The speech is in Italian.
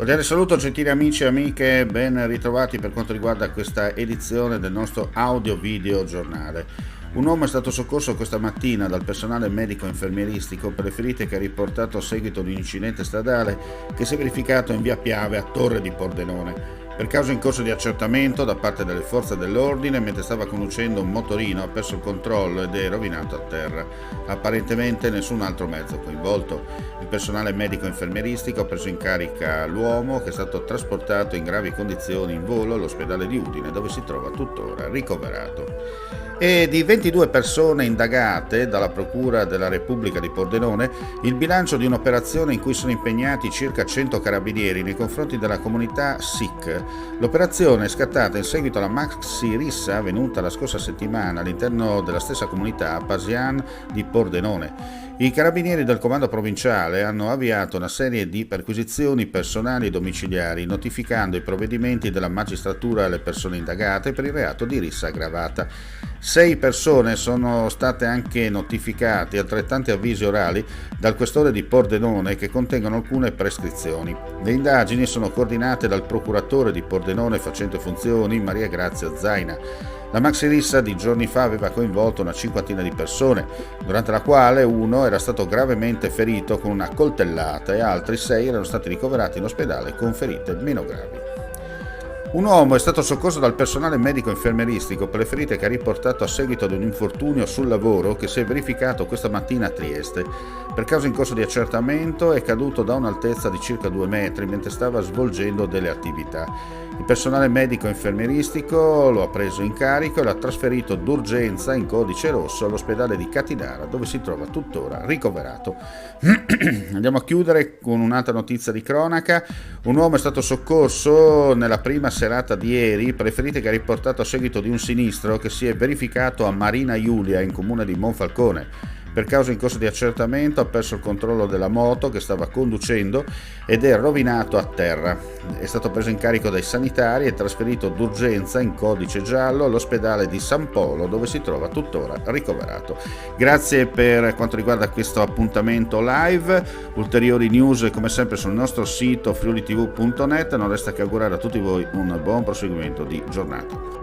Cordiale saluto gentili amici e amiche, ben ritrovati per quanto riguarda questa edizione del nostro audio-video giornale. Un uomo è stato soccorso questa mattina dal personale medico-infermieristico per le ferite che ha riportato a seguito di un incidente stradale che si è verificato in via Piave a Torre di Pordenone. Per causa in corso di accertamento da parte delle forze dell'ordine, mentre stava conducendo un motorino ha perso il controllo ed è rovinato a terra. Apparentemente nessun altro mezzo coinvolto. Il personale medico-infermieristico ha preso in carica l'uomo, che è stato trasportato in gravi condizioni in volo all'ospedale di Udine, dove si trova tuttora ricoverato. E di 22 persone indagate dalla Procura della Repubblica di Pordenone, il bilancio di un'operazione in cui sono impegnati circa 100 carabinieri nei confronti della comunità Sikh. L'operazione è scattata in seguito alla maxi rissa avvenuta la scorsa settimana all'interno della stessa comunità Pasian di Pordenone. I carabinieri del comando provinciale hanno avviato una serie di perquisizioni personali e domiciliari, notificando i provvedimenti della magistratura alle persone indagate per il reato di rissa aggravata. 6 persone sono state anche notificate, altrettanti avvisi orali dal questore di Pordenone che contengono alcune prescrizioni. Le indagini sono coordinate dal procuratore di Pordenone facente funzioni, Maria Grazia Zaina. La maxi rissa di giorni fa aveva coinvolto una cinquantina di persone, durante la quale uno era stato gravemente ferito con una coltellata e altri 6 erano stati ricoverati in ospedale con ferite meno gravi. Un uomo è stato soccorso dal personale medico-infermieristico per le ferite che ha riportato a seguito di un infortunio sul lavoro che si è verificato questa mattina a Trieste. Per causa in corso di accertamento è caduto da un'altezza di circa 2 metri mentre stava svolgendo delle attività. Il personale medico-infermieristico lo ha preso in carico e l'ha trasferito d'urgenza in codice rosso all'ospedale di Catinara, dove si trova tuttora ricoverato. Andiamo a chiudere con un'altra notizia di cronaca. Un uomo è stato soccorso nella prima serata di ieri per le ferite che ha riportato a seguito di un sinistro che si è verificato a Marina Iulia, in comune di Monfalcone. Per causa in corso di accertamento ha perso il controllo della moto che stava conducendo ed è rovinato a terra. È stato preso in carico dai sanitari e trasferito d'urgenza in codice giallo all'ospedale di San Polo, dove si trova tuttora ricoverato. Grazie per quanto riguarda questo appuntamento live. Ulteriori news come sempre sul nostro sito friulitv.net. Non resta che augurare a tutti voi un buon proseguimento di giornata.